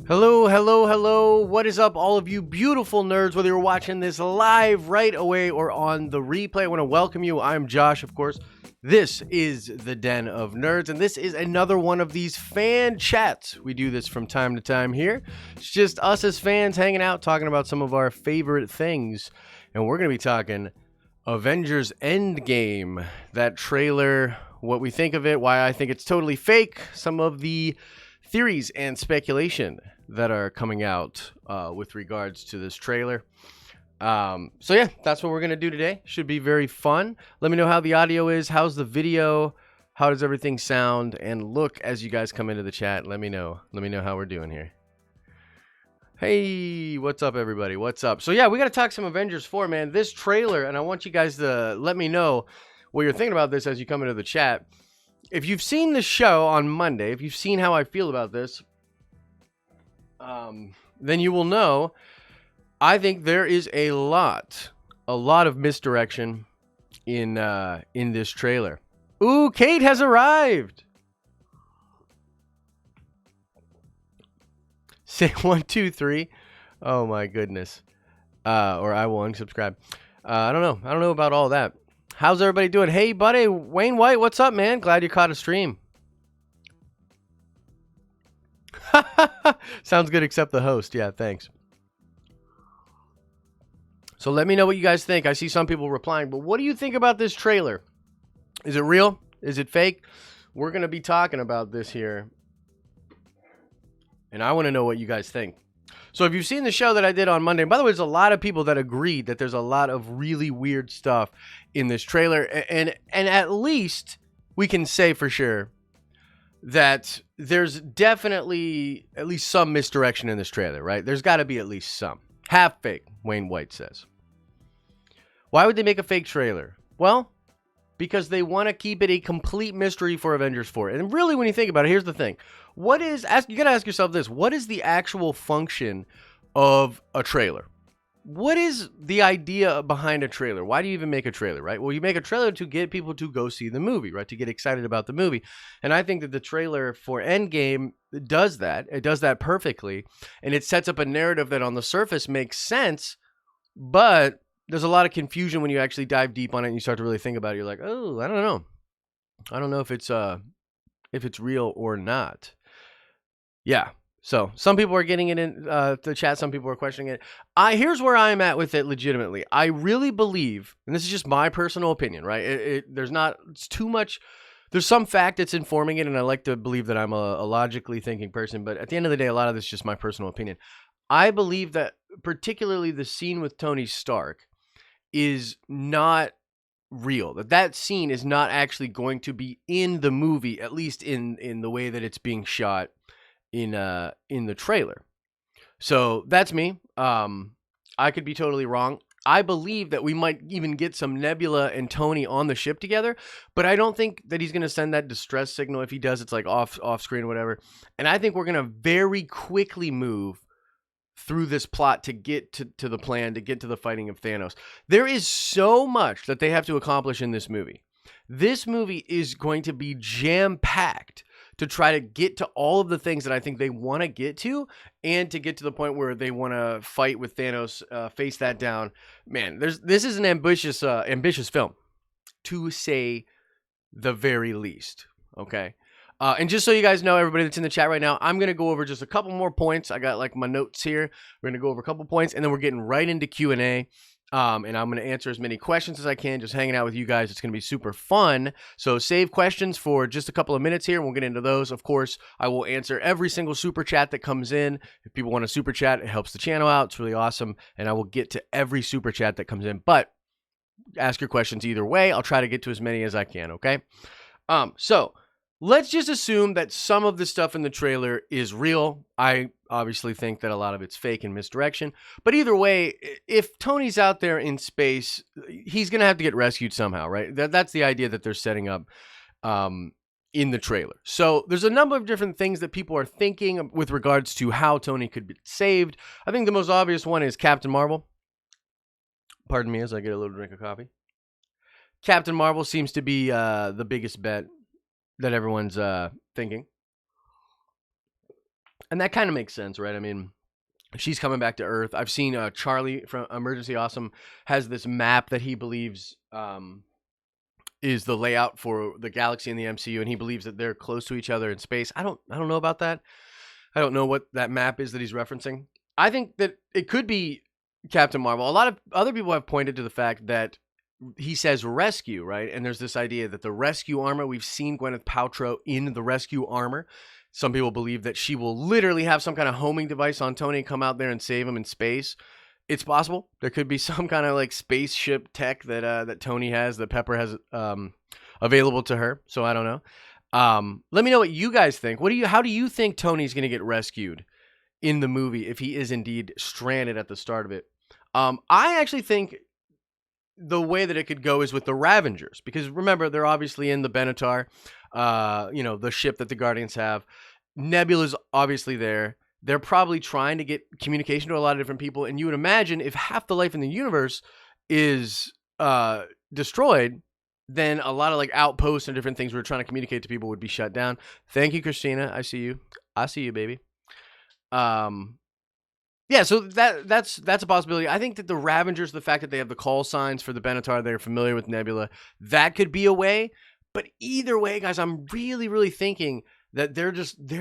Hello, hello, hello. What is up, all of you beautiful nerds? Whether you're watching this live right away or on the replay, I want to welcome you. I'm Josh, of course. This is the Den of Nerds, and this is another one of these fan chats. We do this from time to time here. It's just us as fans hanging out, talking about some of our favorite things. And we're going to be talking Avengers Endgame, that trailer, what we think of it, why I think it's totally fake, some of the theories and speculation that are coming out with regards to this trailer. So yeah, that's what we're gonna do today. Should be very fun. Let me know how the audio is. How's the video? How does everything sound and look as you guys come into the chat? Let me know. Let me know how we're doing here. Hey, what's up, everybody? What's up? So yeah, we gotta talk some Avengers 4, man. This trailer, and I want you guys to let me know what you're thinking about this as you come into the chat. If you've seen the show on Monday, if you've seen how I feel about this, then you will know I think there is a lot of misdirection in this trailer. Ooh, Kate has arrived. Say 1, 2, 3. Oh my goodness. Or I will unsubscribe. I don't know. I don't know about all that. How's everybody doing? Hey, buddy, Wayne White, what's up, man? Glad you caught a stream. Sounds good, except the host. Yeah, thanks. So let me know what you guys think. I see some people replying, but what do you think about this trailer? Is it real? Is it fake? We're going to be talking about this here, and I want to know what you guys think. So if you've seen the show that I did on Monday, and by the way, there's a lot of people that agreed that there's a lot of really weird stuff in this trailer, and at least we can say for sure that there's definitely at least some misdirection in this trailer, right? There's got to be at least some. Half fake, Wayne White says. Why would they make a fake trailer? Well, because they want to keep it a complete mystery for Avengers 4. And really, when you think about it, here's the thing. You got to ask yourself this. What is the actual function of a trailer? What is the idea behind a trailer? Why do you even make a trailer, right? Well, you make a trailer to get people to go see the movie, right? To get excited about the movie. And I think that the trailer for Endgame does that. It does that perfectly. And it sets up a narrative that on the surface makes sense, but there's a lot of confusion when you actually dive deep on it and you start to really think about it. You're like, oh, I don't know. I don't know if it's real or not. Yeah. So some people are getting it in the chat. Some people are questioning it. Here's where I'm at with it legitimately. I really believe, and this is just my personal opinion, right? It's too much. There's some fact that's informing it, and I like to believe that I'm a logically thinking person. But at the end of the day, a lot of this is just my personal opinion. I believe that particularly the scene with Tony Stark is not real. That scene is not actually going to be in the movie, at least in the way that it's being shot in the trailer. So that's me. I could be totally wrong. I believe that we might even get some Nebula and Tony on the ship together, but I don't think that he's going to send that distress signal. If he does, it's like off screen or whatever. And I think we're going to very quickly move through this plot to get to the plan, to get to the fighting of Thanos. There is so much that they have to accomplish in this movie. This movie is going to be jam-packed to try to get to all of the things that I think they want to get to, and to get to the point where they want to fight with Thanos, face that down. Man, this is an ambitious film, to say the very least. Okay. And just so you guys know, everybody that's in the chat right now, I'm going to go over just a couple more points. I got like my notes here. We're going to go over a couple points, and then we're getting right into Q&A. And I'm going to answer as many questions as I can, just hanging out with you guys. It's going to be super fun. So save questions for just a couple of minutes here, and we'll get into those. Of course, I will answer every single super chat that comes in. If people want a super chat, it helps the channel out. It's really awesome. And I will get to every super chat that comes in. But ask your questions either way. I'll try to get to as many as I can, okay? So let's just assume that some of the stuff in the trailer is real. I obviously think that a lot of it's fake and misdirection. But either way, if Tony's out there in space, he's going to have to get rescued somehow, right? That's the idea that they're setting up in the trailer. So there's a number of different things that people are thinking with regards to how Tony could be saved. I think the most obvious one is Captain Marvel. Pardon me as I get a little drink of coffee. Captain Marvel seems to be the biggest bet that everyone's thinking. And that kind of makes sense, right? I mean, she's coming back to Earth. I've seen Charlie from Emergency Awesome has this map that he believes is the layout for the galaxy in the MCU, and he believes that they're close to each other in space. I don't know about that. I don't know what that map is that he's referencing. I think that it could be Captain Marvel. A lot of other people have pointed to the fact that he says rescue, right? And there's this idea that the rescue armor, we've seen Gwyneth Paltrow in the rescue armor. Some people believe that she will literally have some kind of homing device on Tony and come out there and save him in space. It's possible. There could be some kind of like spaceship tech that Tony has, that Pepper has available to her. So I don't know. Let me know what you guys think. How do you think Tony's going to get rescued in the movie if he is indeed stranded at the start of it? I actually think the way that it could go is with the Ravengers, because remember, they're obviously in the Benatar, the ship that the Guardians have. Nebula's obviously there. They're probably trying to get communication to a lot of different people, and you would imagine if half the life in the universe is destroyed, then a lot of like outposts and different things we're trying to communicate to people would be shut down. Thank you, Christina. I see you, baby. Yeah, so that's a possibility. I think that the Ravengers, the fact that they have the call signs for the Benatar, they're familiar with Nebula, that could be a way. But either way, guys, I'm really, really thinking that they're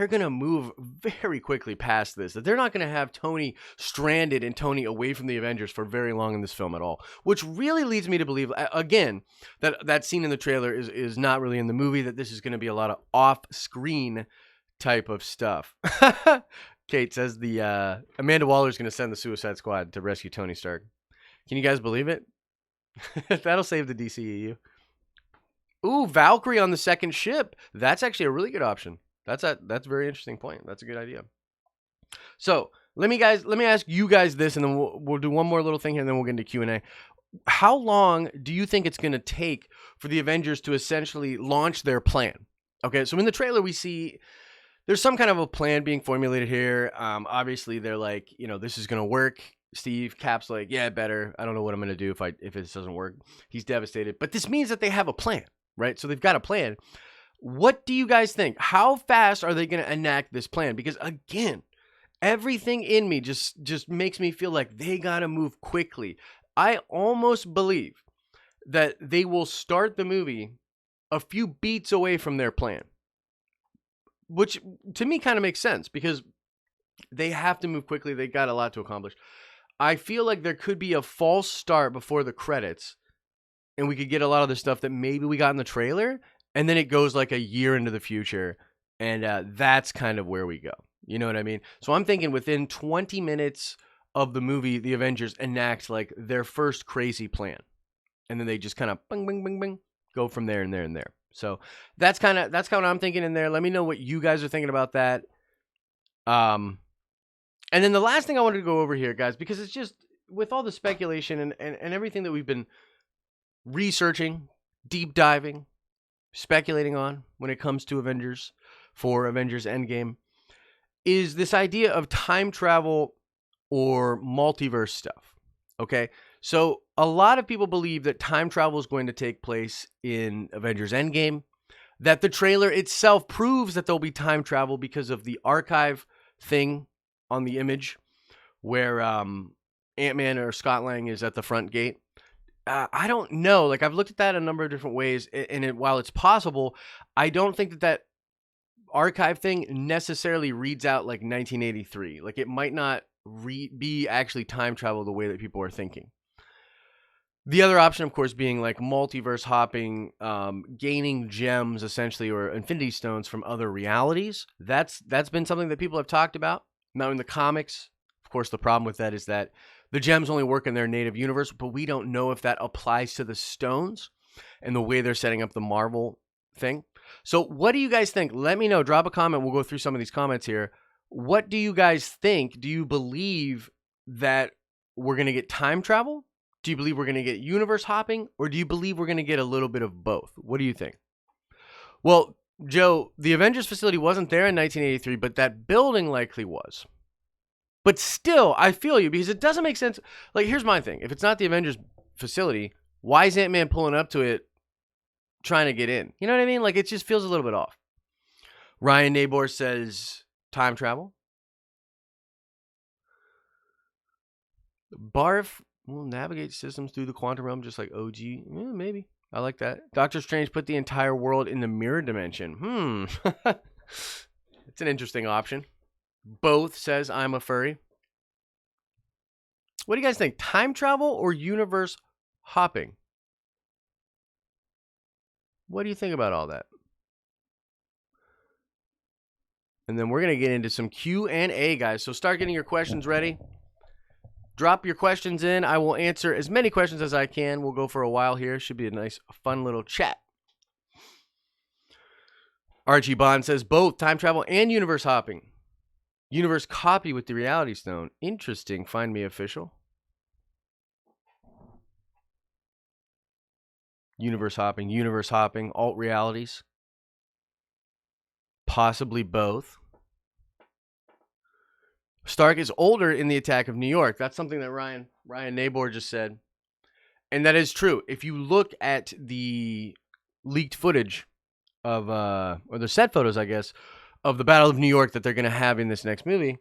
going to move very quickly past this, that they're not going to have Tony stranded and Tony away from the Avengers for very long in this film at all, which really leads me to believe, again, that scene in the trailer is not really in the movie, that this is going to be a lot of off-screen type of stuff. Kate says the Amanda Waller is going to send the Suicide Squad to rescue Tony Stark. Can you guys believe it? That'll save the DCEU. Ooh, Valkyrie on the second ship. That's actually a really good option. That's a very interesting point. That's a good idea. So let me ask you guys this, and then we'll do one more little thing here, and then we'll get into Q&A. How long do you think it's going to take for the Avengers to essentially launch their plan? Okay, so in the trailer we see there's some kind of a plan being formulated here. Obviously they're like, this is going to work. Steve, Cap's like, yeah, better. I don't know what I'm going to do if this doesn't work. He's devastated. But this means that they have a plan, right? So they've got a plan. What do you guys think? How fast are they going to enact this plan? Because again, everything in me just makes me feel like they got to move quickly. I almost believe that they will start the movie a few beats away from their plan, which to me kind of makes sense because they have to move quickly. They got a lot to accomplish. I feel like there could be a false start before the credits, and we could get a lot of the stuff that maybe we got in the trailer, and then it goes like a year into the future, and that's kind of where we go. You know what I mean? So I'm thinking within 20 minutes of the movie, the Avengers enact like their first crazy plan, and then they just kind of bing, bing, bing, bing, go from there and there and there. So that's kind of what I'm thinking in there. Let me know what you guys are thinking about that. And then the last thing I wanted to go over here, guys, because it's just with all the speculation and everything that we've been researching, deep diving, speculating on when it comes to Avengers Endgame, is this idea of time travel or multiverse stuff. Okay, so a lot of people believe that time travel is going to take place in Avengers Endgame, that the trailer itself proves that there'll be time travel because of the archive thing on the image where Ant-Man or Scott Lang is at the front gate. I don't know. Like, I've looked at that a number of different ways, and while it's possible, I don't think that archive thing necessarily reads out like 1983. Like, it might not be actually time travel the way that people are thinking. The other option, of course, being like multiverse hopping, gaining gems essentially, or Infinity Stones from other realities. That's been something that people have talked about. Now in the comics, of course, the problem with that is that the gems only work in their native universe, but we don't know if that applies to the stones and the way they're setting up the Marvel thing. So what do you guys think? Let me know. Drop a comment. We'll go through some of these comments here. What do you guys think? Do you believe that we're going to get time travel? Do you believe we're going to get universe hopping? Or do you believe we're going to get a little bit of both? What do you think? Well, Joe, the Avengers facility wasn't there in 1983, but that building likely was. But still, I feel you, because it doesn't make sense. Like, here's my thing. If it's not the Avengers facility, why is Ant-Man pulling up to it trying to get in? You know what I mean? Like, it just feels a little bit off. Ryan Nabor says time travel. Barf will navigate systems through the quantum realm just like OG. Maybe. I like that. Doctor Strange put the entire world in the mirror dimension. It's an interesting option. Both says I'm a furry. What do you guys think? Time travel or universe hopping? What do you think about all that? And then we're going to get into some Q&A, guys. So start getting your questions ready. Drop your questions in. I will answer as many questions as I can. We'll go for a while here. Should be a nice, fun little chat. Archie Bond says both time travel and universe hopping. Universe copy with the reality stone. Interesting. Find me official. Universe hopping, alt realities. Possibly both. Stark is older in the attack of New York. That's something that Ryan Nabor just said. And that is true. If you look at the leaked footage of, or the set photos, I guess, of the Battle of New York that they're going to have in this next movie,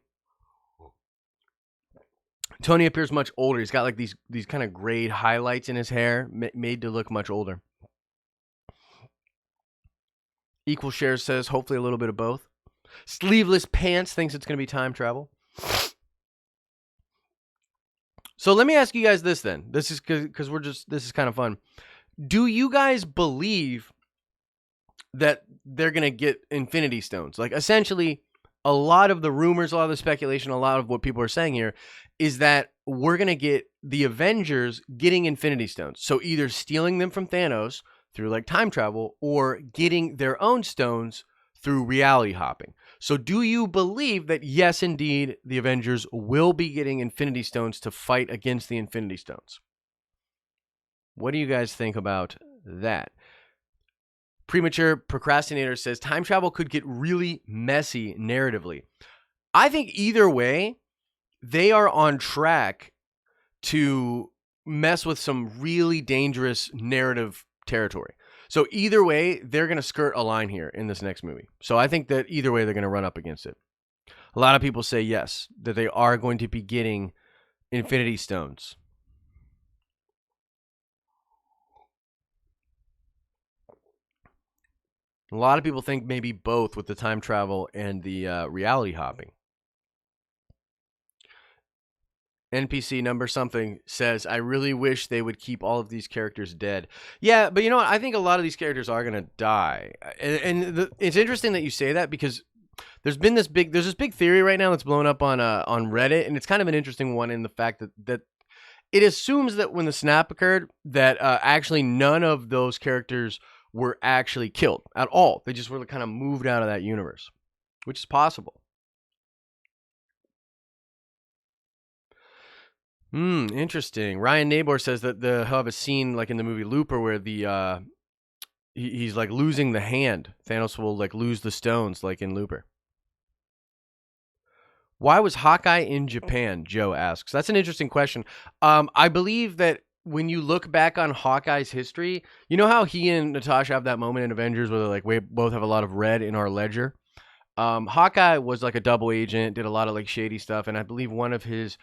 Tony appears much older. He's got like these kind of grayed highlights in his hair, made to look much older. Equal Shares says hopefully a little bit of both. Sleeveless Pants thinks it's going to be time travel. So let me ask you guys this then. This is because this is kind of fun. Do you guys believe that they're going to get Infinity Stones? Like essentially a lot of the rumors, a lot of the speculation, a lot of what people are saying here is that we're going to get the Avengers getting Infinity Stones. So either stealing them from Thanos through like time travel or getting their own stones through reality hopping. So do you believe that yes, indeed, the Avengers will be getting Infinity Stones to fight against the Infinity Stones? What do you guys think about that? Premature Procrastinator says time travel could get really messy narratively. I think either way, they are on track to mess with some really dangerous narrative territory. So either way, they're going to skirt a line here in this next movie. So I think that either way, they're going to run up against it. A lot of people say yes, that they are going to be getting Infinity Stones. A lot of people think maybe both with the time travel and the reality hopping. NPC number something says, I really wish they would keep all of these characters dead. Yeah, but you know what? I think a lot of these characters are going to die. And it's interesting that you say that because there's this big theory right now that's blown up on Reddit, and it's kind of an interesting one in the fact that it assumes that when the snap occurred, that actually none of those characters were actually killed at all. They just were kind of moved out of that universe, which is possible. Interesting. Ryan Nabor says that he'll have a scene like in the movie Looper where he's like losing the hand. Thanos will like lose the stones like in Looper. Why was Hawkeye in Japan? Joe asks. That's an interesting question. I believe that when you look back on Hawkeye's history, you know how he and Natasha have that moment in Avengers where they're like, we both have a lot of red in our ledger. Hawkeye was like a double agent, did a lot of like shady stuff, and I believe one of his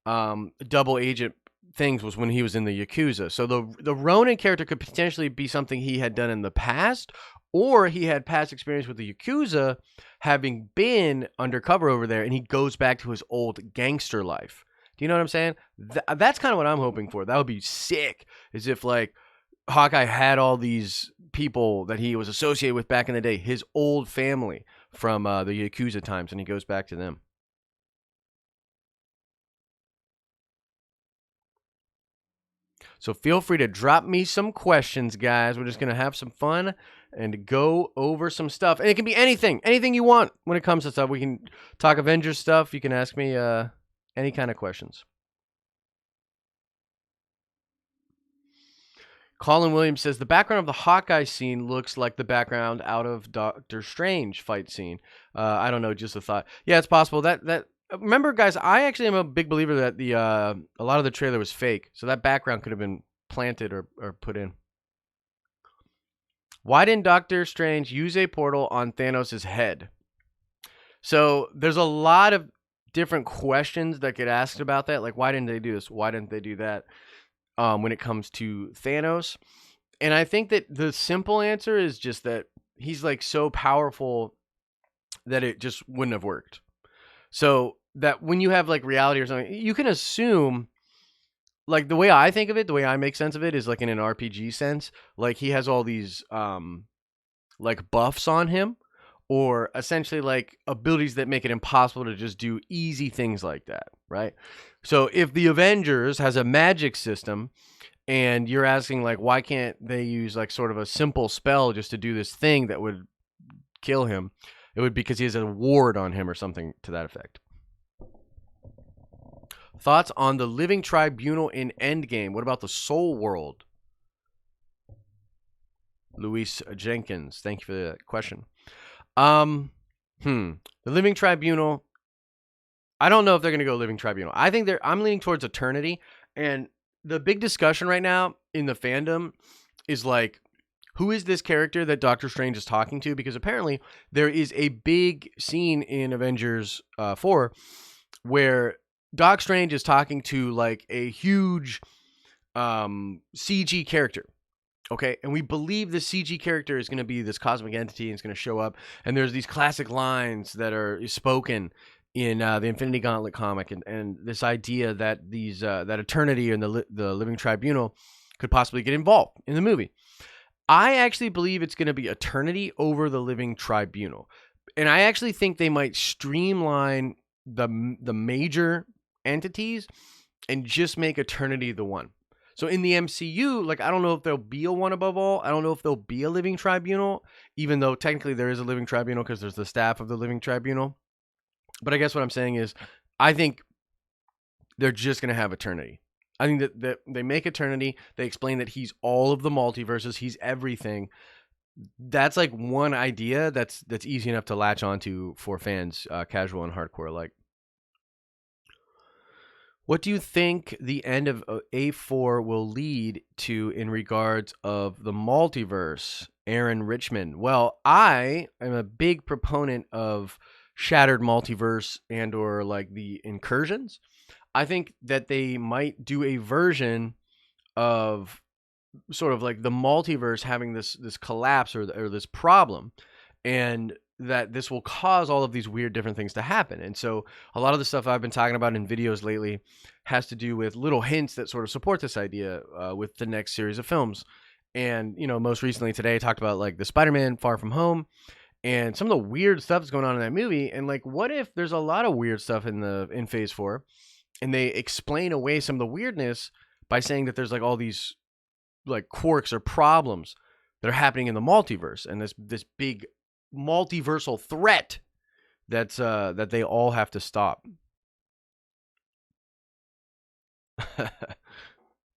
double agent things was when he was in the Yakuza. So the Ronin character could potentially be something he had done in the past, or he had past experience with the Yakuza, having been undercover over there, and he goes back to his old gangster life. Do you know what I'm saying? That's kind of what I'm hoping for. That would be sick, as if like Hawkeye had all these people that he was associated with back in the day, his old family from the Yakuza times, and he goes back to them. So feel free to drop me some questions, guys. We're just going to have some fun and go over some stuff. And it can be anything you want when it comes to stuff. We can talk Avengers stuff. You can ask me any kind of questions. Colin Williams says, the background of the Hawkeye scene looks like the background out of Doctor Strange fight scene. I don't know, just a thought. Yeah, it's possible. That remember, guys, I actually am a big believer that a lot of the trailer was fake. So that background could have been planted or put in. Why didn't Doctor Strange use a portal on Thanos' head? So there's a lot of different questions that get asked about that. Like, why didn't they do this? Why didn't they do that? When it comes to Thanos. And I think that the simple answer is just that he's like so powerful that it just wouldn't have worked. So that when you have like reality or something, you can assume, like the way I think of it, the way I make sense of it is like in an RPG sense. Like he has all these like buffs on him, or essentially like abilities that make it impossible to just do easy things like that, right? So if the Avengers has a magic system, and you're asking like why can't they use like sort of a simple spell just to do this thing that would kill him, it would be because he has a ward on him or something to that effect. Thoughts on the living tribunal in Endgame? What about the soul world? Luis Jenkins, thank you for that question. The living tribunal, I don't know if they're going to go living tribunal. I think I'm leaning towards eternity. And the big discussion right now in the fandom is like, who is this character that Doctor Strange is talking to? Because apparently there is a big scene in Avengers 4 where Doc Strange is talking to like a huge CG character. Okay, and we believe the CG character is going to be this cosmic entity and it's going to show up. And there's these classic lines that are spoken in the Infinity Gauntlet comic, and this idea that these that eternity and the living tribunal could possibly get involved in the movie. I actually believe it's going to be eternity over the living tribunal, and I actually think they might streamline the major entities and just make eternity the one. So in the MCU, like, I don't know if there'll be a one above all. I don't know if there'll be a living tribunal, even though technically there is a living tribunal because there's the staff of the living tribunal. But I guess what I'm saying is I think they're just going to have eternity. I think that they make eternity. They explain that he's all of the multiverses. He's everything. That's like one idea that's easy enough to latch onto for fans, casual and hardcore alike. What do you think the end of A4 will lead to in regards of the multiverse? Aaron Richmond. Well, I am a big proponent of shattered multiverse and or like the incursions. I think that they might do a version of sort of like the multiverse having this collapse or this problem, and that this will cause all of these weird different things to happen. And so a lot of the stuff I've been talking about in videos lately has to do with little hints that sort of support this idea with the next series of films. And, you know, most recently today I talked about like the Spider-Man Far From Home and some of the weird stuff that's going on in that movie. And like, what if there's a lot of weird stuff in Phase 4 and they explain away some of the weirdness by saying that there's like all these like quirks or problems that are happening in the multiverse, and this big multiversal threat that's that they all have to stop.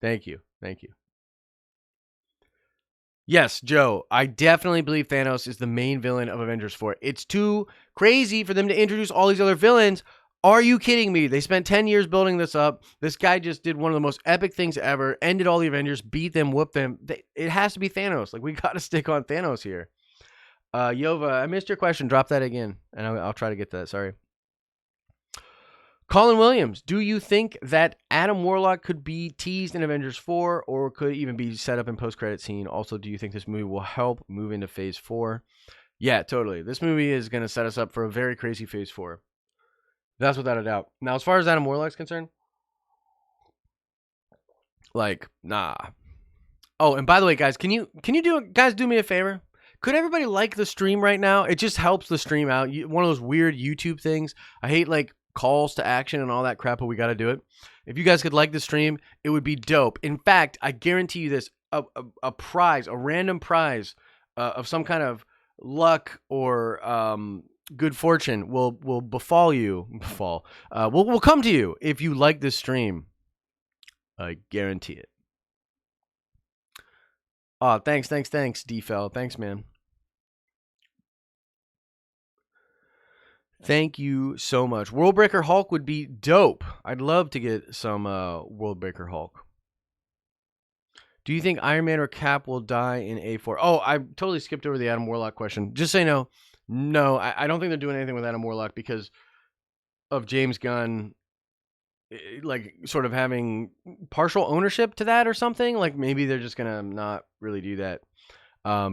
Thank you. Yes, Joe, I definitely believe Thanos is the main villain of Avengers 4. It's too crazy for them to introduce all these other villains. Are you kidding me? They spent 10 years building this up. This guy just did one of the most epic things ever, ended all the Avengers, beat them, whooped them. It has to be Thanos. Like, we got to stick on Thanos here. Yova, I missed your question. Drop that again, and I'll try to get that. Sorry. Colin Williams, do you think that Adam Warlock could be teased in Avengers 4 or could even be set up in post-credit scene? Also, do you think this movie will help move into Phase 4? Yeah, totally. This movie is going to set us up for a very crazy Phase 4. That's without a doubt. Now, as far as Adam Warlock's concerned, like, nah. Oh, and by the way, guys, can you do me a favor? Could everybody like the stream right now? It just helps the stream out. One of those weird YouTube things. I hate like calls to action and all that crap, but we got to do it. If you guys could like the stream, it would be dope. In fact, I guarantee you this, a prize, a random prize of some kind of luck or good fortune will befall you. Will come to you if you like this stream. I guarantee it. Oh, thanks, D-Fel. Thanks, man. Thank you so much. Worldbreaker Hulk would be dope. I'd love to get some Worldbreaker Hulk. Do you think Iron Man or Cap will die in A4? Oh, I totally skipped over the Adam Warlock question. Just say no. No, I don't think they're doing anything with Adam Warlock because of James Gunn, like sort of having partial ownership to that or something. Like maybe they're just gonna not really do that.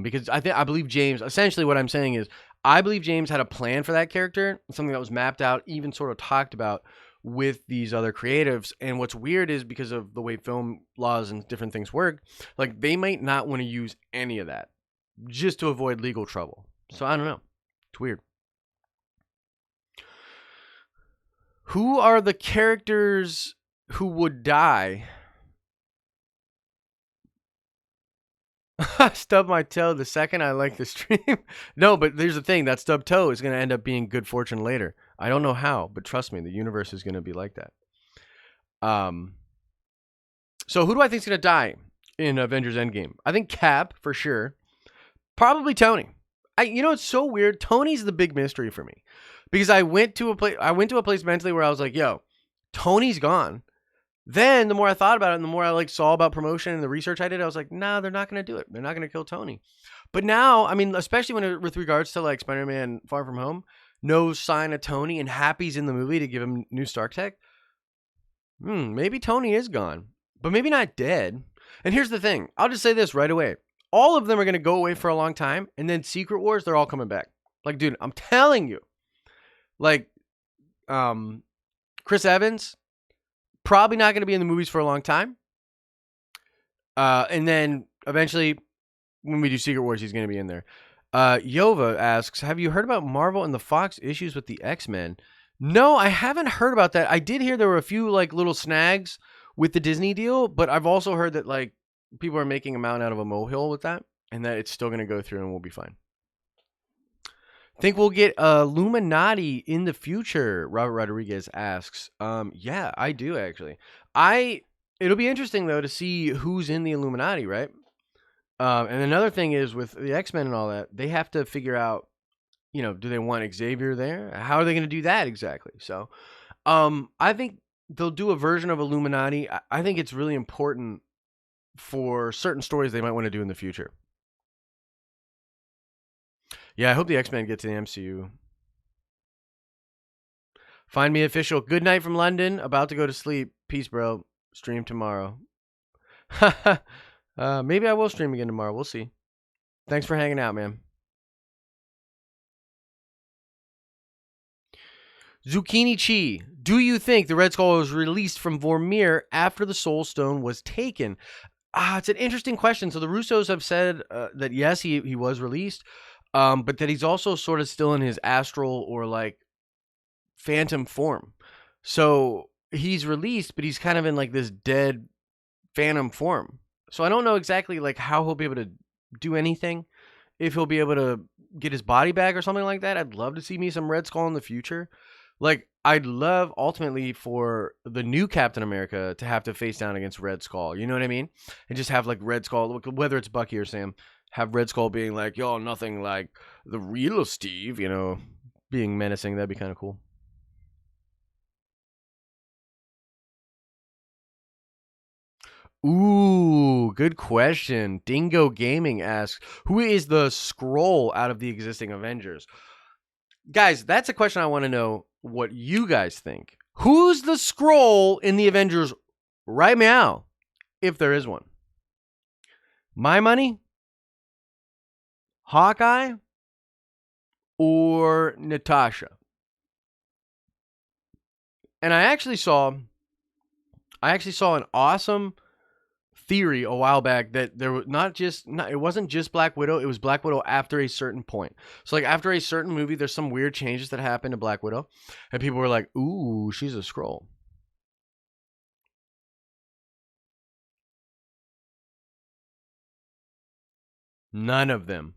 Because I believe James. Essentially, what I'm saying is, I believe James had a plan for that character, something that was mapped out, even sort of talked about with these other creatives. And what's weird is because of the way film laws and different things work, like they might not want to use any of that just to avoid legal trouble. So I don't know. It's weird. Who are the characters who would die? Stub my toe the second I like the stream. No, but there's the thing. That stub toe is going to end up being good fortune later. I don't know how, but trust me, the universe is going to be like that. So who do I think is going to die in Avengers Endgame? I think Cap for sure. Probably Tony. It's so weird. Tony's the big mystery for me because I went to a place mentally where I was like, yo, Tony's gone. Then the more I thought about it and the more I saw about promotion and the research I did, I was like, nah, they're not going to do it. They're not going to kill Tony. But now, I mean, especially with regards to Spider-Man Far From Home, no sign of Tony and Happy's in the movie to give him new Stark tech. Maybe Tony is gone, but maybe not dead. And here's the thing. I'll just say this right away. All of them are going to go away for a long time. And then Secret Wars, they're all coming back. Like, dude, I'm telling you. Chris Evans, probably not going to be in the movies for a long time. And then eventually, when we do Secret Wars, he's going to be in there. Yova asks, have you heard about Marvel and the Fox issues with the X-Men? No, I haven't heard about that. I did hear there were a few little snags with the Disney deal, but I've also heard that people are making a mountain out of a molehill with that, and that it's still going to go through and we'll be fine. Think we'll get Illuminati in the future? Robert Rodriguez asks. Yeah, I do actually. It'll be interesting though to see who's in the Illuminati, right? And another thing is with the X-Men and all that, they have to figure out, do they want Xavier there? How are they going to do that exactly? So, I think they'll do a version of Illuminati. I think it's really important for certain stories they might want to do in the future. Yeah, I hope the X-Men get to the MCU. Find me official. Good night from London. About to go to sleep. Peace, bro. Stream tomorrow. Maybe I will stream again tomorrow. We'll see. Thanks for hanging out, man. Zucchini Chi. Do you think the Red Skull was released from Vormir after the Soul Stone was taken? It's an interesting question. So the Russos have said that yes, he was released. But that he's also sort of still in his astral or phantom form. So he's released, but he's kind of in this dead phantom form. So I don't know exactly how he'll be able to do anything. If he'll be able to get his body back or something like that. I'd love to see me some Red Skull in the future. I'd love ultimately for the new Captain America to have to face down against Red Skull. You know what I mean? And just have Red Skull, whether it's Bucky or Sam, have Red Skull being like, yo, nothing like the real Steve, being menacing. That'd be kind of cool. Ooh, good question. Dingo Gaming asks, who is the Skrull out of the existing Avengers? Guys, that's a question I want to know what you guys think. Who's the Skrull in the Avengers right now, if there is one? My money? Hawkeye? Or Natasha? And I actually saw an awesome theory a while back that there was it wasn't just Black Widow, it was Black Widow after a certain point. So after a certain movie, there's some weird changes that happen to Black Widow, and people were like, "Ooh, she's a Skrull." None of them.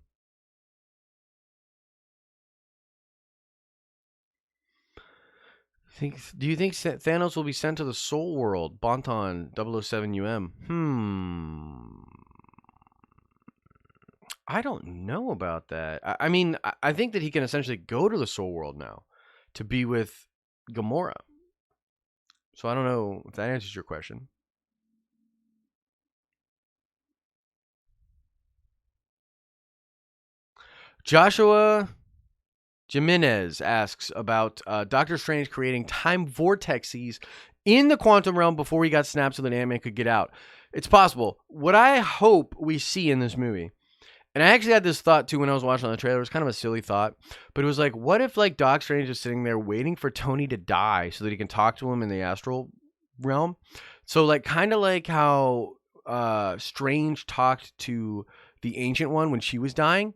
Do you think Thanos will be sent to the Soul World? Bonton 007 UM. I don't know about that. I mean, I think that he can essentially go to the Soul World now to be with Gamora. So I don't know if that answers your question. Joshua Jimenez asks about Doctor Strange creating time vortexes in the quantum realm before he got snapped so that Ant-Man could get out. It's possible. What I hope we see in this movie, and I actually had this thought too when I was watching the trailer. It was kind of a silly thought, but it was like, what if like Doc Strange is sitting there waiting for Tony to die so that he can talk to him in the astral realm? So like kind of like how Strange talked to the Ancient One when she was dying.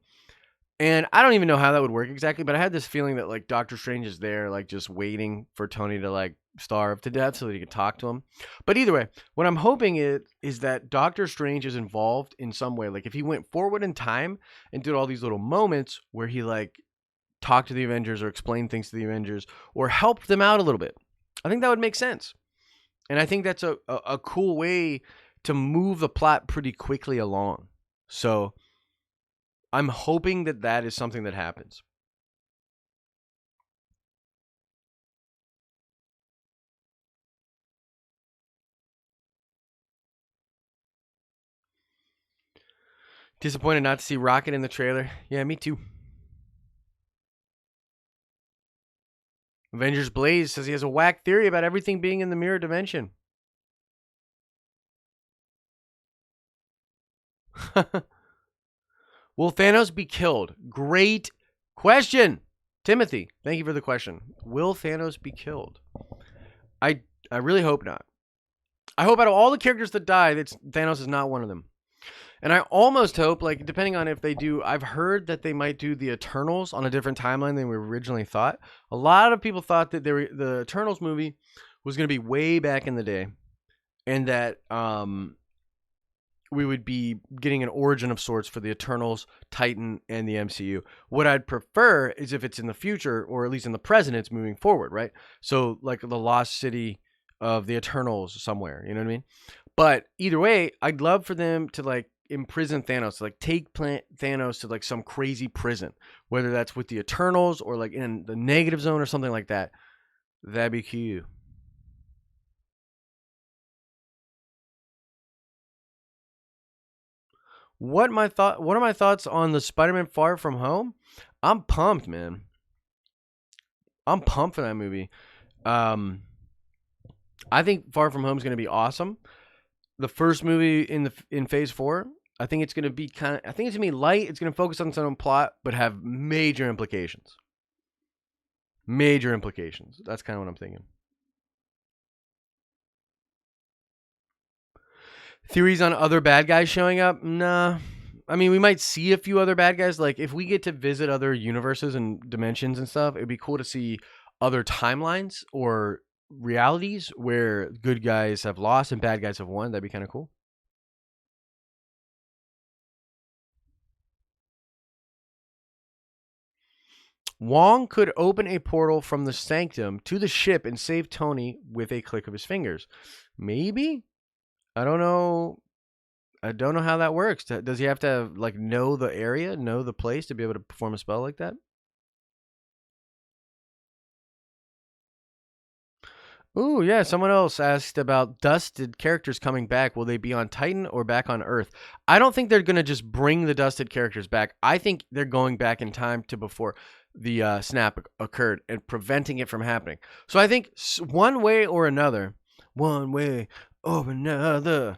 And I don't even know how that would work exactly, but I had this feeling that like Doctor Strange is there, like just waiting for Tony to like starve to death so that he could talk to him. But either way, what I'm hoping is that Doctor Strange is involved in some way. Like if he went forward in time and did all these little moments where he like talked to the Avengers or explained things to the Avengers or helped them out a little bit. I think that would make sense. And I think that's a cool way to move the plot pretty quickly along. So I'm hoping that that is something that happens. Disappointed not to see Rocket in the trailer. Yeah, me too. Avengers Blaze says he has a whack theory about everything being in the mirror dimension. Will Thanos be killed? Great question. Timothy, thank you for the question. Will Thanos be killed? I really hope not. I hope out of all the characters that die, that Thanos is not one of them. And I almost hope, like, depending on if they do, I've heard that they might do the Eternals on a different timeline than we originally thought. A lot of people thought that the Eternals movie was going to be way back in the day, and that we would be getting an origin of sorts for the Eternals, Titan, and the MCU. What I'd prefer is if it's in the future, or at least in the present, it's moving forward, right? So, like the lost city of the Eternals somewhere, you know what I mean? But either way, I'd love for them to like imprison Thanos, to like take Thanos to like some crazy prison, whether that's with the Eternals or like in the negative zone or something like that. That'd be cute. What are my thoughts on the Spider-Man Far From Home? I'm pumped, man. I'm pumped for that movie. Um, I think Far From Home is going to be awesome. The first movie in Phase 4, I think it's going to be I think it's going to be light. It's going to focus on its own plot, but have major implications. Major implications. That's kind of what I'm thinking. Theories on other bad guys showing up? Nah. I mean, we might see a few other bad guys. Like, if we get to visit other universes and dimensions and stuff, it'd be cool to see other timelines or realities where good guys have lost and bad guys have won. That'd be kind of cool. Wong could open a portal from the sanctum to the ship and save Tony with a click of his fingers. Maybe? I don't know. I don't know how that works. Does he have to like know the area, know the place to be able to perform a spell like that? Ooh, yeah. Someone else asked about dusted characters coming back. Will they be on Titan or back on Earth? I don't think they're gonna just bring the dusted characters back. I think they're going back in time to before the snap occurred and preventing it from happening. So I think one way or another, one way or another,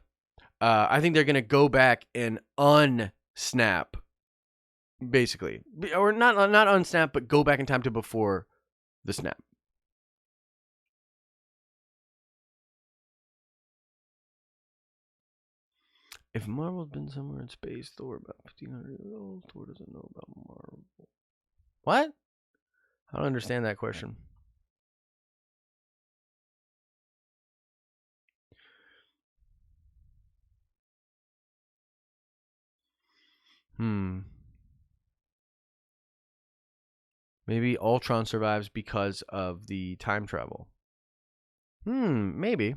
I think they're gonna go back and unsnap, basically, or not unsnap, but go back in time to before the snap. If Marvel's been somewhere in space, Thor about 1,500 years old. Thor doesn't know about Marvel. What? I don't understand that question. Hmm. Maybe Ultron survives because of the time travel. Maybe.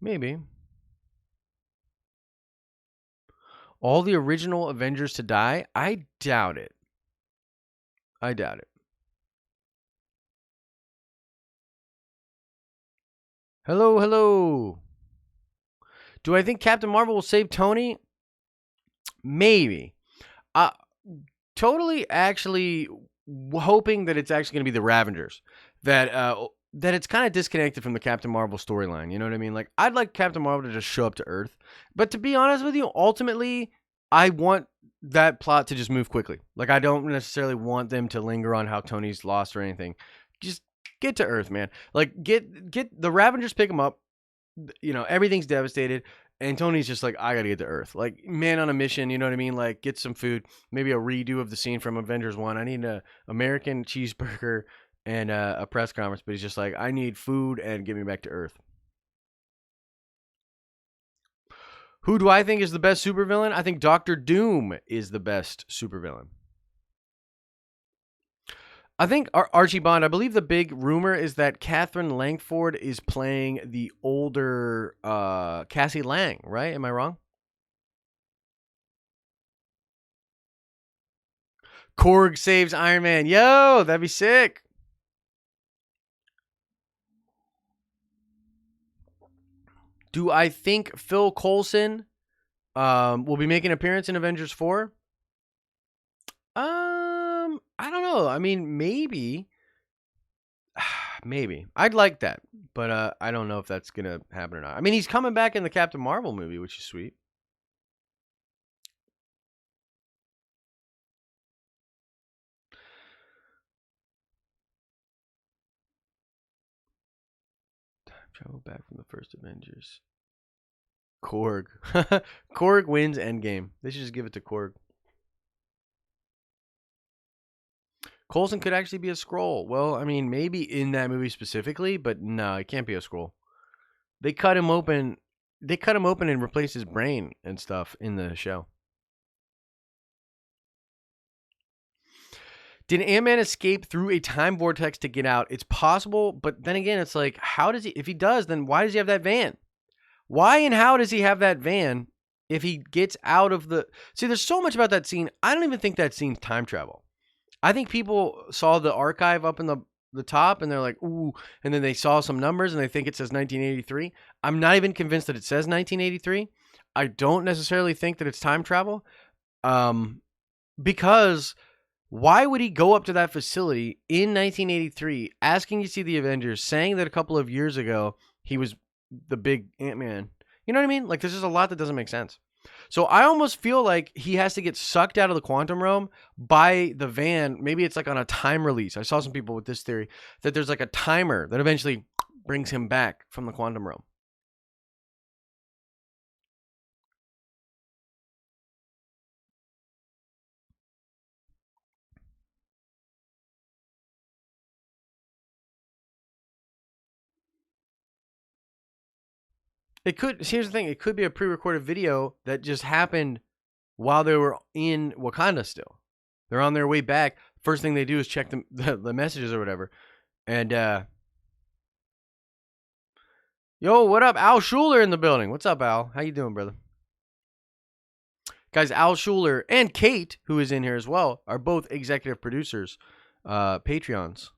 Maybe. All the original Avengers to die? I doubt it. I doubt it. Hello, hello. Do I think Captain Marvel will save Tony? Maybe. Uh, totally actually hoping that it's actually going to be the Ravengers. That it's kind of disconnected from the Captain Marvel storyline. You know what I mean? Like, I'd like Captain Marvel to just show up to Earth. But to be honest with you, ultimately, I want that plot to just move quickly. Like, I don't necessarily want them to linger on how Tony's lost or anything. Just get to Earth, man. Like, get the Ravengers, pick him up. You know, everything's devastated. And Tony's just like, I gotta get to Earth. Like, man on a mission, you know what I mean? Like, get some food. Maybe a redo of the scene from Avengers 1. I need an American cheeseburger and a press conference. But he's just like, I need food and get me back to Earth. Who do I think is the best supervillain? I think Doctor Doom is the best supervillain. I think Archie Bond, I believe the big rumor is that Catherine Langford is playing the older Cassie Lang, right? Am I wrong? Korg saves Iron Man. Yo, that'd be sick. Do I think Phil Coulson will be making an appearance in Avengers 4? I don't know. I mean, maybe. Maybe. I'd like that. But I don't know if that's going to happen or not. I mean, he's coming back in the Captain Marvel movie, which is sweet. Time travel back from the first Avengers. Korg. Korg wins Endgame. They should just give it to Korg. Coulson could actually be a Skrull. Well, I mean, maybe in that movie specifically, but no, it can't be a Skrull. They cut him open. They cut him open and replaced his brain and stuff in the show. Did Ant-Man escape through a time vortex to get out? It's possible, but then again, it's like, how does he? If he does, then why does he have that van? Why and how does he have that van if he gets out of the? See, there's so much about that scene. I don't even think that scene's time travel. I think people saw the archive up in the top and they're like, ooh, and then they saw some numbers and they think it says 1983. I'm not even convinced that it says 1983. I don't necessarily think that it's time travel. Because why would he go up to that facility in 1983 asking to see the Avengers, saying that a couple of years ago he was the big Ant-Man? You know what I mean? Like, there's just a lot that doesn't make sense. So I almost feel like he has to get sucked out of the quantum realm by the van. Maybe it's like on a time release. I saw some people with this theory that there's like a timer that eventually brings him back from the quantum realm. It could, here's the thing, it could be a pre-recorded video that just happened while they were in Wakanda still. They're on their way back. First thing they do is check the messages or whatever. And yo, what up? Al Schuler in the building. What's up, Al? How you doing, brother? Guys, Al Schuler and Kate, who is in here as well, are both executive producers, Patreons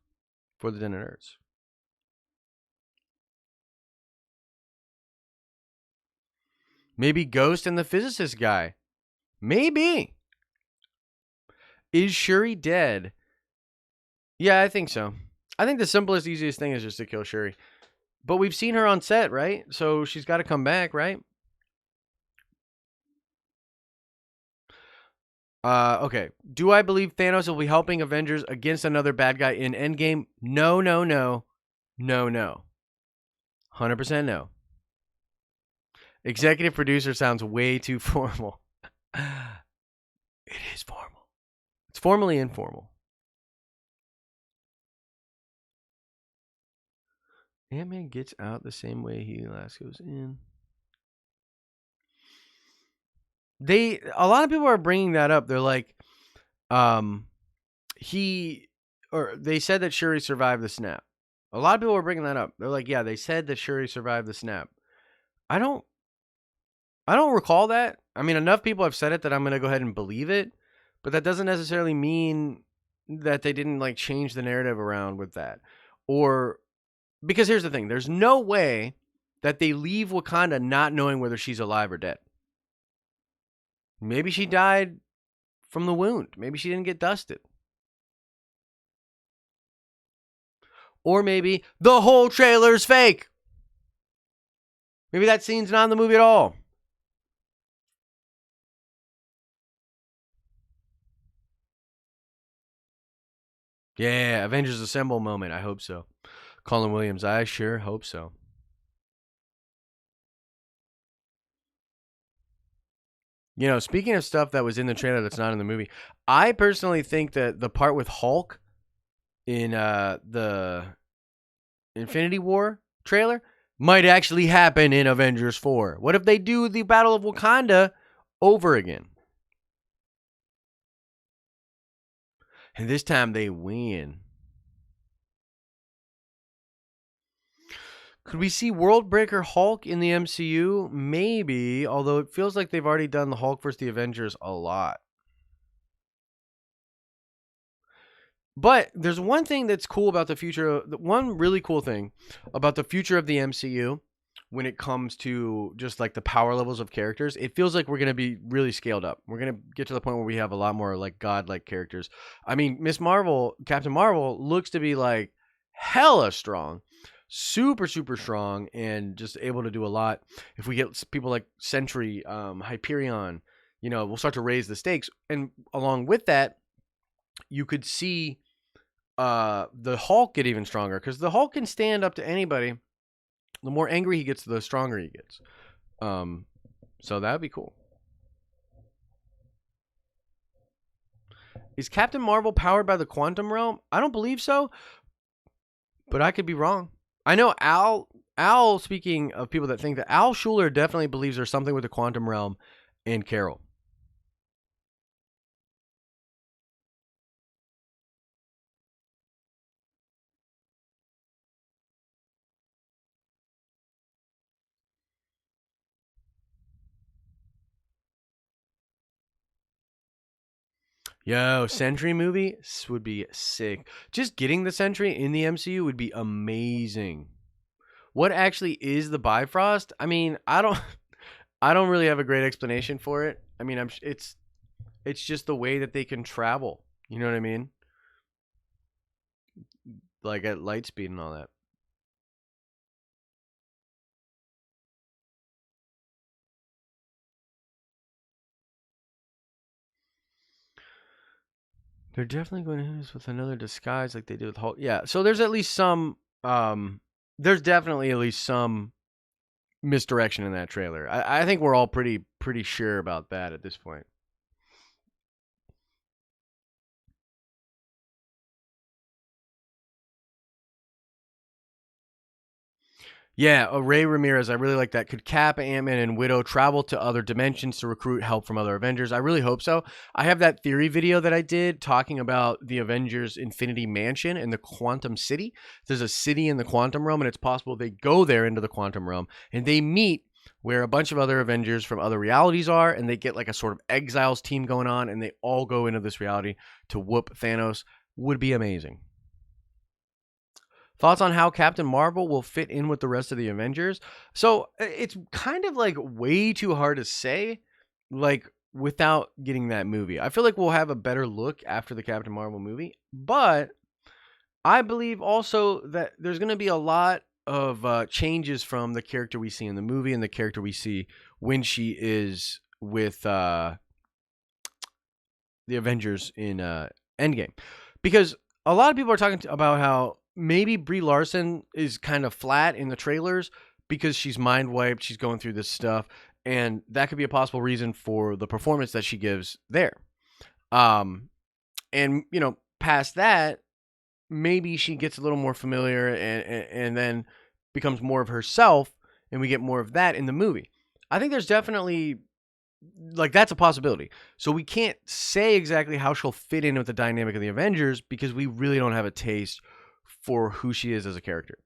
for the Den of Nerds. Maybe Ghost and the physicist guy. Maybe. Is Shuri dead? Yeah, I think so. I think the simplest, easiest thing is just to kill Shuri. But we've seen her on set, right? So she's got to come back, right? Okay. Do I believe Thanos will be helping Avengers against another bad guy in Endgame? No, no, no. No, no. 100% no. Executive producer sounds way too formal. It is formal. It's formally informal. Ant-Man gets out the same way he last goes in. A lot of people are bringing that up. They're like, they said that Shuri survived the snap. A lot of people are bringing that up. They're like, yeah, they said that Shuri survived the snap. I don't recall that. I mean, enough people have said it that I'm going to go ahead and believe it, but that doesn't necessarily mean that they didn't like change the narrative around with that. Or because here's the thing, there's no way that they leave Wakanda not knowing whether she's alive or dead. Maybe she died from the wound. Maybe she didn't get dusted. Or maybe the whole trailer's fake. Maybe that scene's not in the movie at all. Yeah, Avengers Assemble moment. I hope so. Colin Williams, I sure hope so. You know, speaking of stuff that was in the trailer that's not in the movie, I personally think that the part with Hulk in the Infinity War trailer might actually happen in Avengers 4. What if they do the Battle of Wakanda over again? And this time they win. Could we see World Breaker Hulk in the MCU? Maybe, although it feels like they've already done the Hulk versus the Avengers a lot. But there's one thing that's cool about the future. One really cool thing about the future of the MCU when it comes to just like the power levels of characters. It feels like we're going to be really scaled up. We're going to get to the point where we have a lot more like godlike characters. I mean, Miss Marvel, Captain Marvel looks to be like hella strong. Super, super strong and just able to do a lot. If we get people like Sentry, Hyperion, you know, we'll start to raise the stakes. And along with that, you could see the Hulk get even stronger because the Hulk can stand up to anybody. The more angry he gets, the stronger he gets. So that would be cool. Is Captain Marvel powered by the quantum realm? I don't believe so, but I could be wrong. I know Al, speaking of people that think that, Al Schuler definitely believes there's something with the quantum realm in Carol. Yo, Sentry movie would be sick. Just getting the Sentry in the MCU would be amazing. What actually is the Bifrost? I mean, I don't really have a great explanation for it. I mean, it's just the way that they can travel. You know what I mean? Like at light speed and all that. They're definitely going to hit us with another disguise like they did with Hulk. Yeah, so there's at least some there's definitely at least some misdirection in that trailer. I think we're all pretty sure about that at this point. Yeah, Ray Ramirez, I really like that. Could Cap, Ant-Man, and Widow travel to other dimensions to recruit help from other Avengers? I really hope so. I have that theory video that I did talking about the Avengers Infinity Mansion and the Quantum City. There's a city in the quantum realm, and it's possible they go there into the quantum realm, and they meet where a bunch of other Avengers from other realities are, and they get like a sort of exiles team going on, and they all go into this reality to whoop Thanos. Would be amazing. Thoughts on how Captain Marvel will fit in with the rest of the Avengers? So it's kind of like way too hard to say, like without getting that movie. I feel like we'll have a better look after the Captain Marvel movie, but I believe also that there's going to be a lot of changes from the character we see in the movie and the character we see when she is with the Avengers in Endgame, because a lot of people are talking about how maybe Brie Larson is kind of flat in the trailers because she's mind wiped, she's going through this stuff, and that could be a possible reason for the performance that she gives there. And you know, past that, maybe she gets a little more familiar and then becomes more of herself, and we get more of that in the movie. I think there's definitely like that's a possibility. So we can't say exactly how she'll fit in with the dynamic of the Avengers because we really don't have a taste for who she is as a character.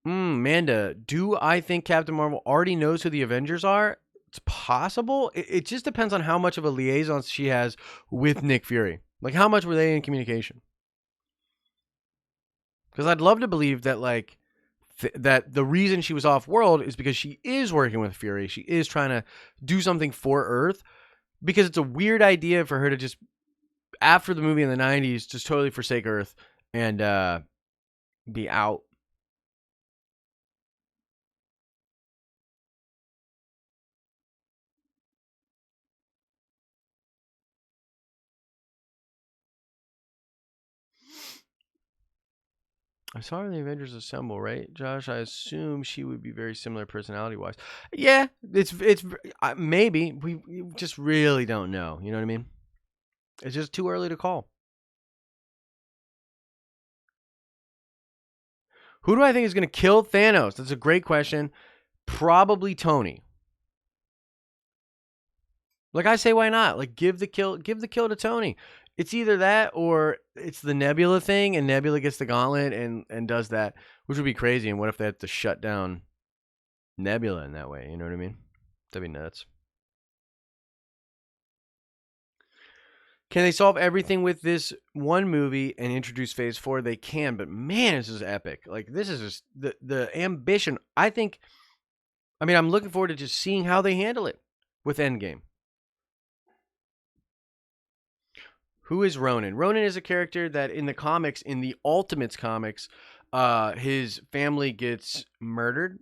Manda, do I think Captain Marvel already knows who the Avengers are? It's possible. It just depends on how much of a liaison she has with Nick Fury. Like, how much were they in communication? Because I'd love to believe that, like, that the reason she was off world is because she is working with Fury. She is trying to do something for Earth, because it's a weird idea for her to just, after the movie in the 90s, just totally forsake Earth and be out. I saw her in the Avengers Assemble, right, Josh? I assume she would be very similar personality wise. Yeah, it's maybe we just really don't know. You know what I mean? It's just too early to call. Who do I think is going to kill Thanos? That's a great question. Probably Tony. Like I say, why not? Like give the kill to Tony. It's either that or it's the Nebula thing, and Nebula gets the gauntlet and does that, which would be crazy. And what if they had to shut down Nebula in that way? You know what I mean? That'd be nuts. Can they solve everything with this one movie and introduce Phase 4? They can, but man, this is epic. Like this is just the ambition. I mean, I'm looking forward to just seeing how they handle it with Endgame. Who is Ronan? Ronan is a character that in the comics, in the Ultimates comics, his family gets murdered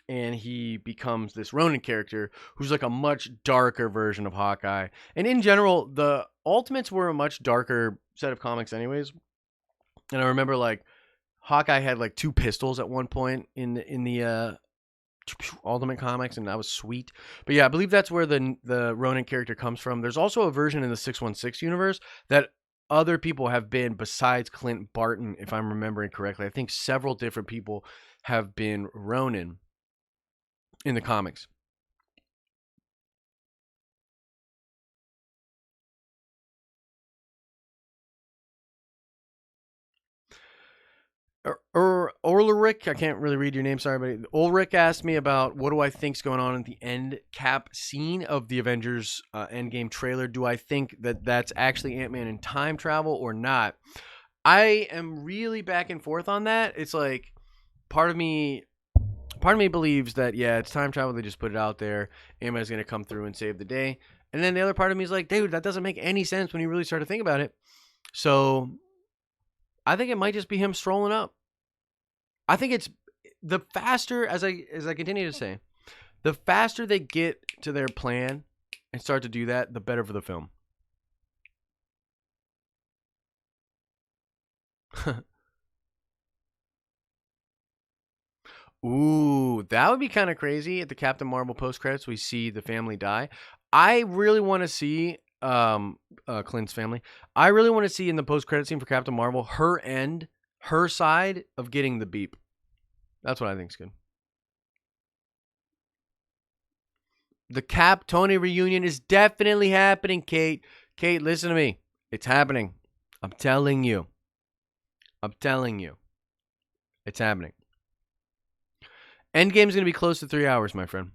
and he becomes this Ronin character who's like a much darker version of Hawkeye. And in general, the Ultimates were a much darker set of comics anyways. And I remember like Hawkeye had like 2 pistols at one point in the Ultimate Comics, and that was sweet. But yeah, I believe that's where the Ronin character comes from. There's also a version in the 616 universe that other people have been besides Clint Barton, if I'm remembering correctly. I think several different people have been Ronin in the comics. Ulrich, I can't really read your name, sorry, but Ulrich asked me about what do I think's going on at the end cap scene of the Avengers Endgame trailer. Do I think that that's actually Ant-Man in time travel or not? I am really back and forth on that. It's like part of me believes that yeah, it's time travel. They just put it out there. Ant-Man's going to come through and save the day. And then the other part of me is like, dude, that doesn't make any sense when you really start to think about it. So I think it might just be him strolling up. I think it's the faster, as I continue to say, the faster they get to their plan and start to do that, the better for the film. Ooh, that would be kind of crazy. At the Captain Marvel post credits, we see the family die. I really want to see Clint's family. I really want to see in the post credit scene for Captain Marvel her side of getting the beep. That's what I think is good. The Cap Tony reunion is definitely happening, Kate. Kate, listen to me. It's happening. I'm telling you. I'm telling you. It's happening. Endgame's going to be close to 3 hours, my friend.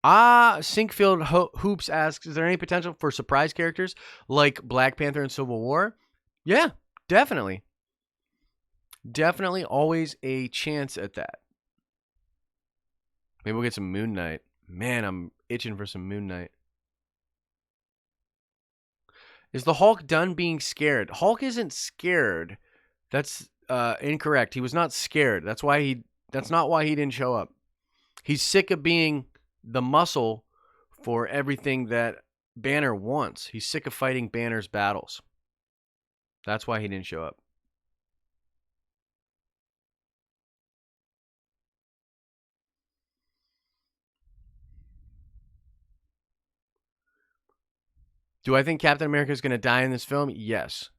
Sinkfield Hoops asks, is there any potential for surprise characters like Black Panther and Civil War? Yeah, definitely. Definitely always a chance at that. Maybe we'll get some Moon Knight. Man, I'm itching for some Moon Knight. Is the Hulk done being scared? Hulk isn't scared. That's incorrect. He was not scared. That's not why he didn't show up. He's sick of being the muscle for everything that Banner wants. He's sick of fighting Banner's battles. That's why he didn't show up. Do I think Captain America is going to die in this film? Yes.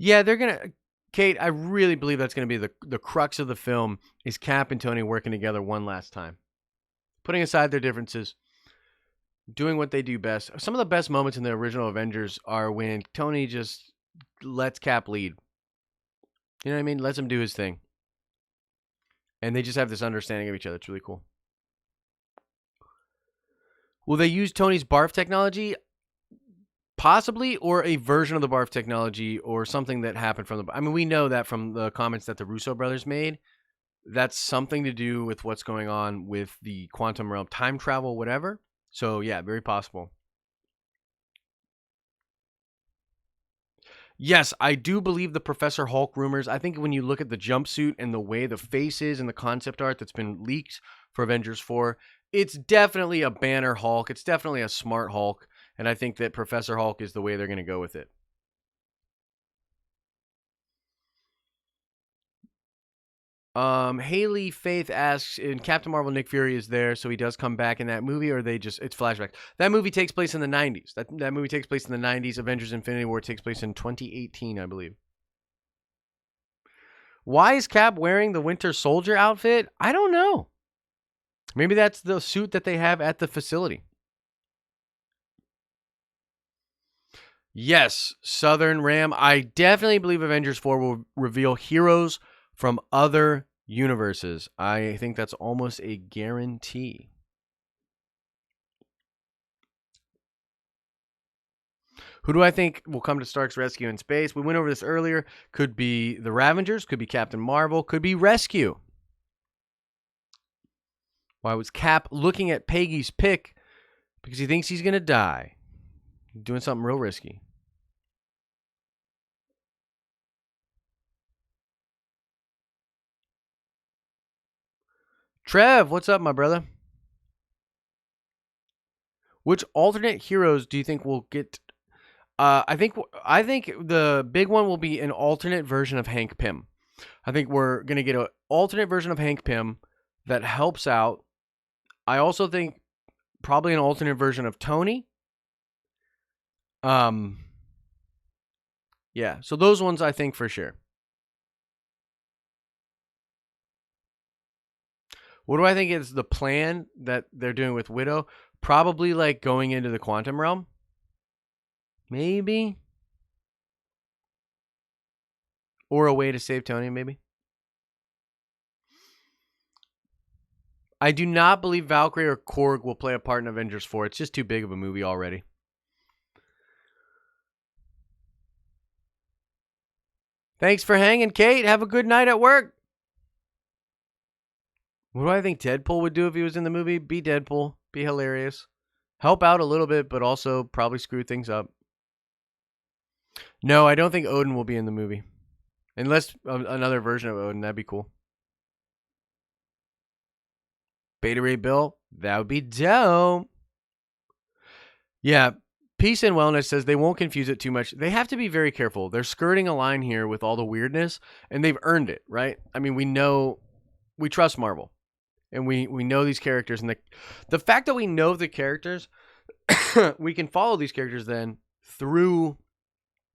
Yeah, they're going to. Kate, I really believe that's going to be the crux of the film is Cap and Tony working together one last time. Putting aside their differences, doing what they do best. Some of the best moments in the original Avengers are when Tony just lets Cap lead. You know what I mean? Lets him do his thing. And they just have this understanding of each other. It's really cool. Will they use Tony's barf technology? Possibly, or a version of the barf technology, or something that happened from the. I mean, we know that from the comments that the Russo brothers made. That's something to do with what's going on with the quantum realm, time travel, whatever. So yeah, very possible. Yes, I do believe the Professor Hulk rumors. I think when you look at the jumpsuit and the way the face is and the concept art that's been leaked for Avengers 4, it's definitely a Banner Hulk. It's definitely a smart Hulk. And I think that Professor Hulk is the way they're going to go with it. Haley Faith asks, in Captain Marvel, Nick Fury is there, so he does come back in that movie, or they just it's flashback. That movie takes place in the 90s. That movie takes place in the 90s. Avengers Infinity War takes place in 2018, I believe. Why is Cap wearing the Winter Soldier outfit? I don't know. Maybe that's the suit that they have at the facility. Yes, Southern Ram. I definitely believe Avengers 4 will reveal heroes from other universes. I think that's almost a guarantee. Who do I think will come to Stark's rescue in space? We went over this earlier. Could be the Ravengers, could be Captain Marvel, could be Rescue. Why was Cap looking at Peggy's pick? Because he thinks he's going to die. Doing something real risky. Trev, what's up, my brother? Which alternate heroes do you think will get? I think the big one will be an alternate version of Hank Pym. I think we're gonna get an alternate version of Hank Pym that helps out. I also think probably an alternate version of Tony. Um, yeah. So those ones I think for sure. What do I think is the plan that they're doing with Widow? Probably like going into the quantum realm. Maybe. Or a way to save Tony, maybe. I do not believe Valkyrie or Korg will play a part in Avengers 4. It's just too big of a movie already. Thanks for hanging, Kate. Have a good night at work. What do I think Deadpool would do if he was in the movie? Be Deadpool. Be hilarious. Help out a little bit, but also probably screw things up. No, I don't think Odin will be in the movie. Unless another version of Odin. That'd be cool. Beta Ray Bill. That would be dope. Yeah. Peace and Wellness says they won't confuse it too much. They have to be very careful. They're skirting a line here with all the weirdness, and they've earned it, right? I mean, we trust Marvel, and we know these characters, and the fact that we know the characters, we can follow these characters then through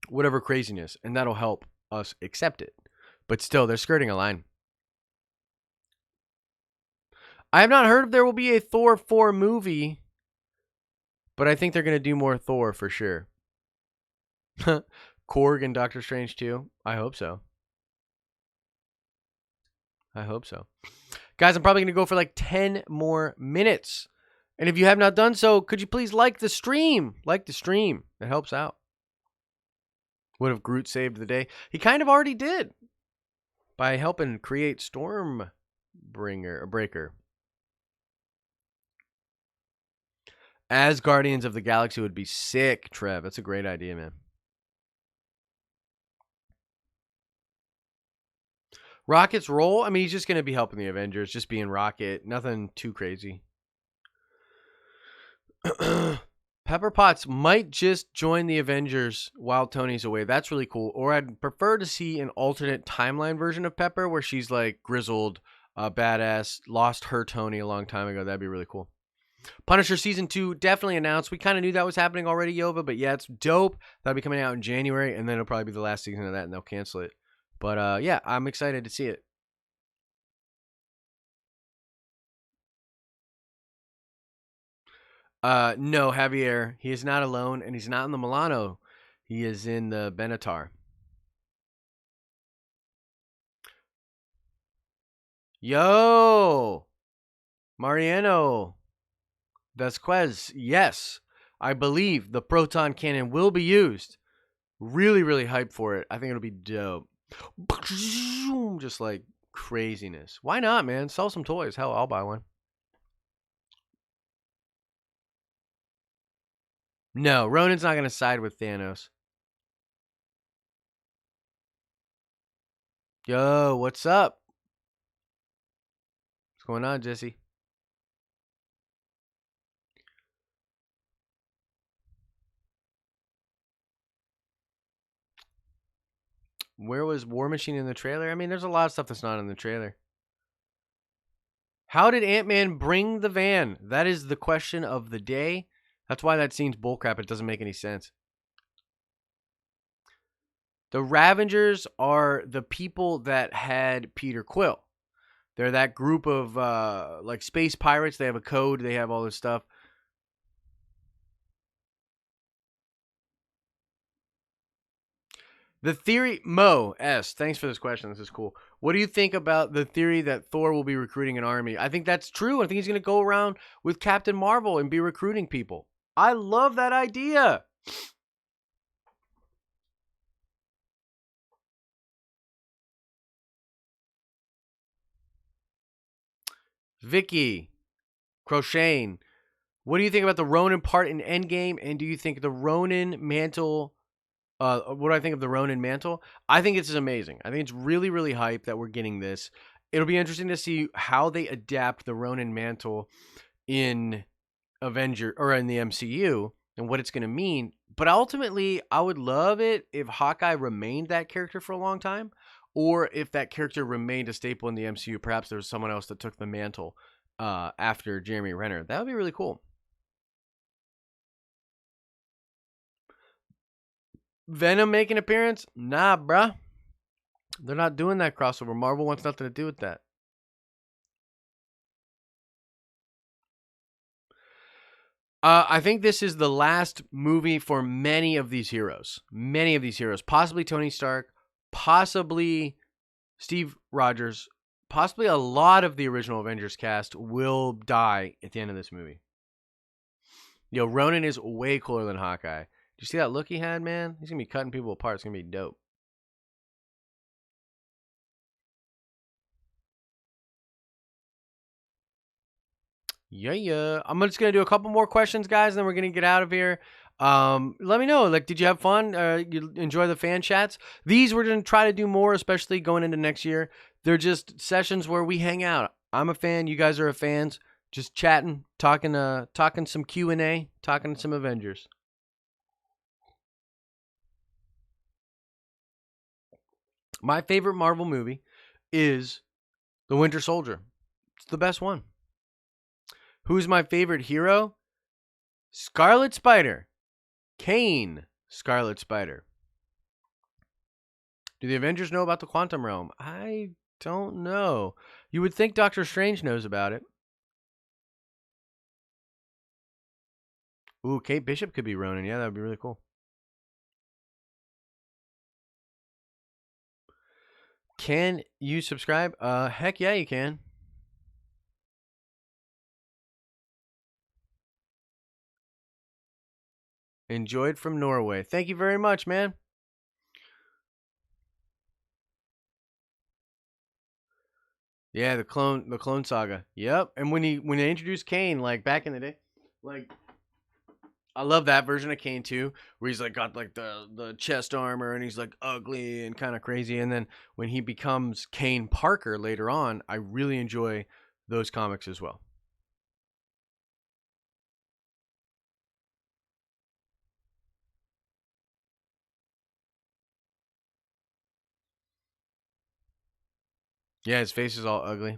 whatever craziness, and that'll help us accept it. But still, they're skirting a line. I have not heard if there will be a Thor 4 movie, but I think they're going to do more Thor for sure. Korg and Doctor Strange too. I hope so. I hope so. Guys, I'm probably going to go for like 10 more minutes. And if you have not done so, could you please like the stream? Like the stream. It helps out. What if Groot saved the day? He kind of already did by helping create Breaker. As Guardians of the Galaxy would be sick, Trev. That's a great idea, man. Rocket's role? I mean, he's just going to be helping the Avengers, just being Rocket. Nothing too crazy. Pepper Potts might just join the Avengers while Tony's away. That's really cool. Or I'd prefer to see an alternate timeline version of Pepper where she's like grizzled, badass, lost her Tony a long time ago. That'd be really cool. Punisher Season 2 definitely announced. We kind of knew that was happening already, Yova, but yeah, it's dope. That'll be coming out in January, and then it'll probably be the last season of that, and they'll cancel it. But yeah, I'm excited to see it. No, Javier. He is not alone, and he's not in the Milano. He is in the Benatar. Yo, Mariano Vasquez. Yes, I believe the proton cannon will be used. Really, really hyped for it. I think it'll be dope. Just like craziness. Why not, man? Sell some toys. Hell, I'll buy one. No, Ronan's not going to side with Thanos. Yo, what's up? What's going on, Jesse? Where was War Machine in the trailer? I mean, there's a lot of stuff that's not in the trailer. How did Ant-Man bring the van? That is the question of the day. That's why that scene's bullcrap. It doesn't make any sense. The Ravengers are the people that had Peter Quill. They're that group of like space pirates. They have a code. They have all this stuff. The theory, Mo S. Thanks for this question. This is cool. What do you think about the theory that Thor will be recruiting an army? I think that's true. I think he's going to go around with Captain Marvel and be recruiting people. I love that idea. Vicky, Crocheting. What do you think about the Ronin part in Endgame? And do you think the Ronin mantle? What do I think of the Ronin mantle? I think it's amazing. I think it's really, really hype that we're getting this. It'll be interesting to see how they adapt the Ronin mantle in Avenger or in the MCU and what it's going to mean. But ultimately, I would love it if Hawkeye remained that character for a long time, or if that character remained a staple in the MCU. Perhaps there was someone else that took the mantle after Jeremy Renner. That would be really cool. Venom make an appearance? Nah, bruh. They're not doing that crossover. Marvel wants nothing to do with that. I think this is the last movie for many of these heroes. Many of these heroes. Possibly Tony Stark. Possibly Steve Rogers. Possibly a lot of the original Avengers cast will die at the end of this movie. Yo, Ronan is way cooler than Hawkeye. Did you see that look he had, man? He's going to be cutting people apart. It's going to be dope. Yeah. I'm just gonna do a couple more questions, guys, and then we're gonna get out of here. Let me know. Like, did you have fun? You enjoy the fan chats? These we're gonna try to do more, especially going into next year. They're just sessions where we hang out. I'm a fan. You guys are fans. Just chatting, talking some Q&A, talking some Avengers. My favorite Marvel movie is The Winter Soldier. It's the best one. Who's my favorite hero? Scarlet Spider. Kane, Scarlet Spider. Do the Avengers know about the quantum realm? I don't know. You would think Doctor Strange knows about it. Ooh, Kate Bishop could be Ronin. Yeah, that would be really cool. Can you subscribe? Heck yeah, you can. Enjoyed from Norway. Thank you very much, man. Yeah, the clone saga. Yep. And when they introduced Kane, like back in the day, like I love that version of Kane too, where he's like got like the chest armor and he's like ugly and kind of crazy. And then when he becomes Kane Parker later on, I really enjoy those comics as well. Yeah, his face is all ugly.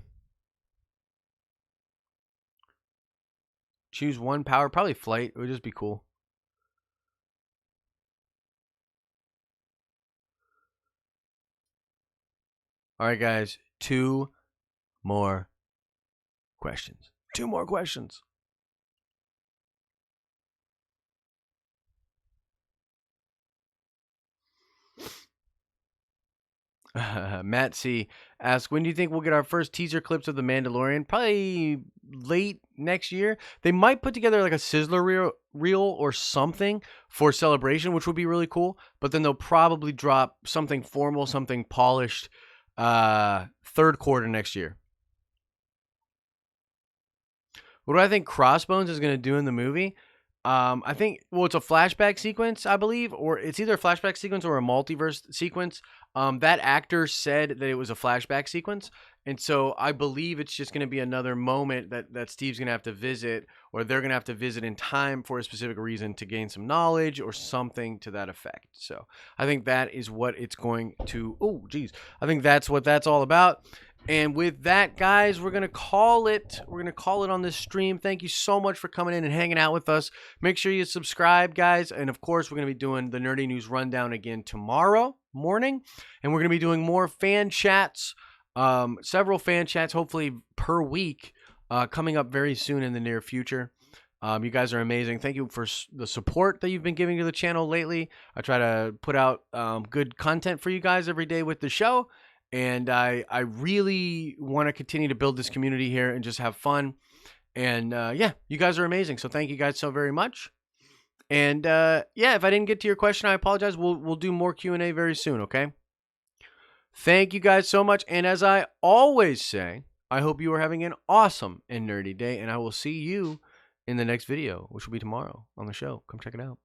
Choose one power, probably flight. It would just be cool. All right, guys, two more questions. Two more questions. Matt C asks, when do you think we'll get our first teaser clips of The Mandalorian? Probably late next year. They might put together like a sizzler reel or something for Celebration, which would be really cool. But then they'll probably drop something formal, something polished, third quarter next year. What do I think Crossbones is going to do in the movie? I think, well, it's a flashback sequence, I believe, or it's either a flashback sequence or a multiverse sequence. That actor said that it was a flashback sequence. And so I believe it's just going to be another moment that Steve's going to have to visit, or they're going to have to visit in time for a specific reason to gain some knowledge or something to that effect. So I think that is what it's going to, I think that's what that's all about. And with that, guys, we're going to call it. We're going to call it on this stream. Thank you so much for coming in and hanging out with us. Make sure you subscribe, guys. And, of course, we're going to be doing the Nerdy News Rundown again tomorrow morning. And we're going to be doing more fan chats, several fan chats, hopefully per week, coming up very soon in the near future. You guys are amazing. Thank you for the support that you've been giving to the channel lately. I try to put out good content for you guys every day with the show. And I really want to continue to build this community here and just have fun. And yeah, you guys are amazing. So thank you guys so very much. And yeah, if I didn't get to your question, I apologize. We'll do more Q&A very soon, okay? Thank you guys so much. And as I always say, I hope you are having an awesome and nerdy day. And I will see you in the next video, which will be tomorrow on the show. Come check it out.